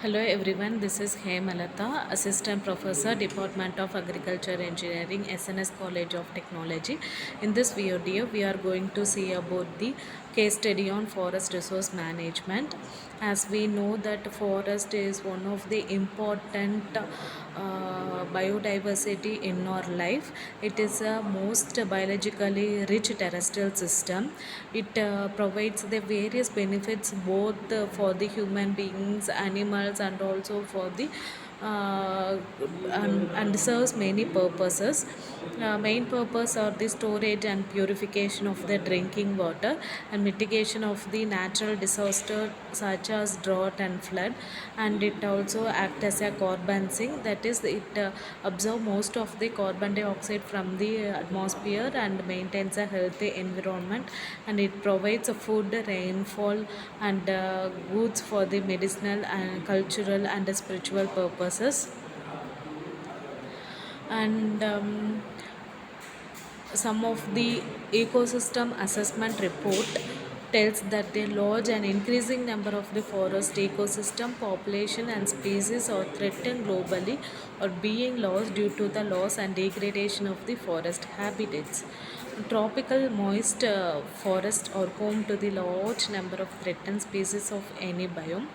Hello everyone, this is Hemalata, Assistant Professor, Department of Agriculture Engineering, SNS College of Technology. In this video, we are going to see about the case study on forest resource management. As we know that forest is one of the important biodiversity in our life. It is a most biologically rich terrestrial system. It provides the various benefits both for the human beings, animals, and also for the and serves many purposes. Main purpose are the storage and purification of the drinking water and mitigation of the natural disaster such as drought and flood, and it also act as a carbon sink, that is it absorb most of the carbon dioxide from the atmosphere and maintains a healthy environment, and it provides a food, rainfall, and goods for the medicinal and cultural and spiritual purposes. And some of the ecosystem assessment report tells that the large and increasing number of the forest ecosystem population and species are threatened globally or being lost due to the loss and degradation of the forest habitats. Tropical moist forests are home to the large number of threatened species of any biome,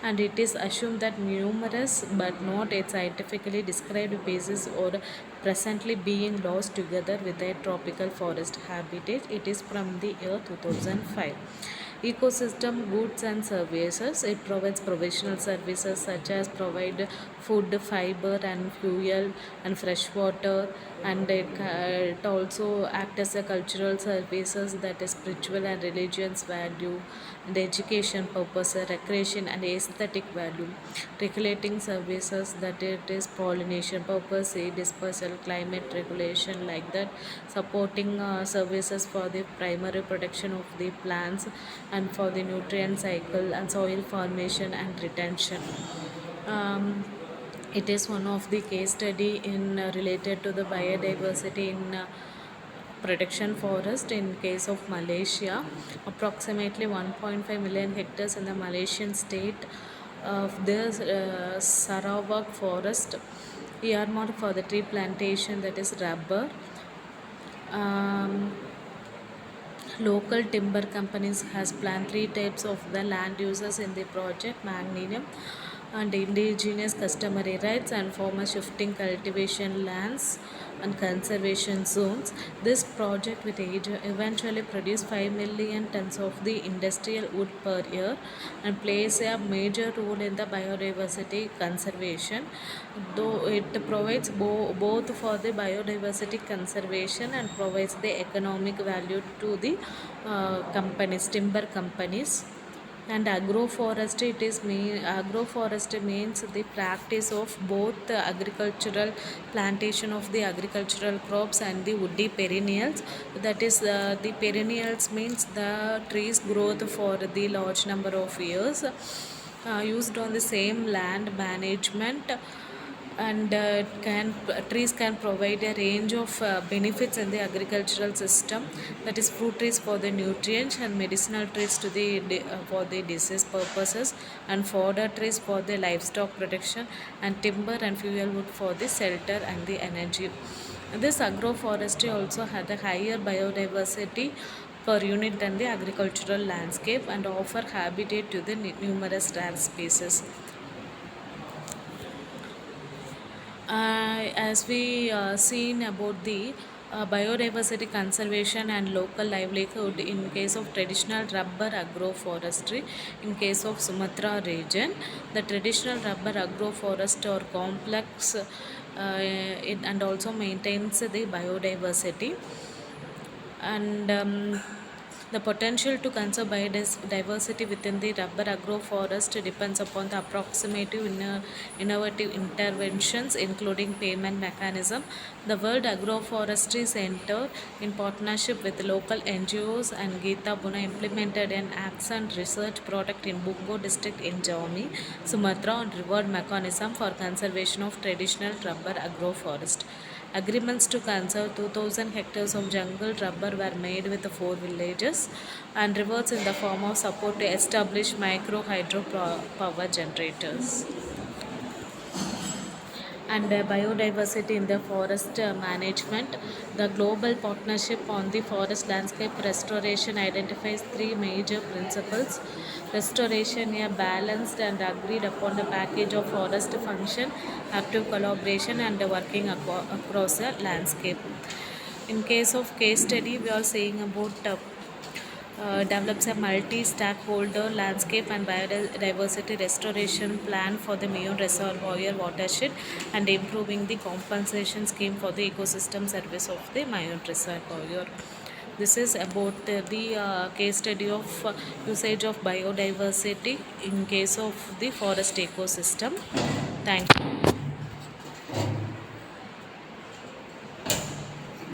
and it is assumed that numerous but not yet scientifically described species are presently being lost together with a tropical forest habitat. It is from the year 2005. Ecosystem goods and services. It provides professional services such as provide food, fiber, and fuel and fresh water, and it also act as a cultural services, that is spiritual and religious value, and education purpose, recreation and aesthetic value. Regulating services, that it is pollination purpose, seed dispersal, climate regulation, like that. Supporting services for the primary protection of the plants and for the nutrient cycle and soil formation and retention. um, it is one of the case study in related to the biodiversity in protection forest in case of Malaysia. Approximately 1.5 million hectares in the Malaysian state of this Sarawak forest earmarked for the tree plantation, that is rubber. um, Local timber companies has planned three types of the land uses in the project: magnesium and indigenous customary rights and former shifting cultivation lands and conservation zones. This project will eventually produce 5 million tons of the industrial wood per year and plays a major role in the biodiversity conservation, though it provides both for the biodiversity conservation and provides the economic value to the companies, timber companies. And agroforestry, it is agroforestry means the practice of both the agricultural plantation of the agricultural crops and the woody perennials. That is the perennials means the trees growth for the large number of years, used on the same land management, and trees can provide a range of benefits in the agricultural system, that is fruit trees for the nutrients and medicinal trees to the for the disease purposes, and fodder trees for the livestock protection, and timber and fuel wood for the shelter and the energy. This agroforestry also had a higher biodiversity per unit than the agricultural landscape and offer habitat to the numerous rare species. As we seen about the biodiversity conservation and local livelihood in case of traditional rubber agroforestry in case of Sumatra region, the traditional rubber agroforest or complex and also maintains the biodiversity, and the potential to conserve biodiversity within the rubber agroforest depends upon the approximative innovative interventions, including payment mechanism. The World Agroforestry Center, in partnership with local NGOs and Geeta Buna, implemented an accent research project in Bungo district in Jammu, Sumatra, on reward mechanism for conservation of traditional rubber agroforest. Agreements to conserve 2,000 hectares of jungle rubber were made with the 4 villages, and rewards in the form of support to establish micro hydro power generators. And biodiversity in the forest management. The Global Partnership on the Forest Landscape Restoration identifies three major principles: restoration, a balanced and agreed upon the package of forest function, active collaboration, and working across a landscape. In case of case study, we are saying about develops a multi-stakeholder landscape and biodiversity restoration plan for the Mayon Reservoir watershed, and improving the compensation scheme for the ecosystem service of the Mayon Reservoir. This is about the case study of usage of biodiversity in case of the forest ecosystem. Thank you.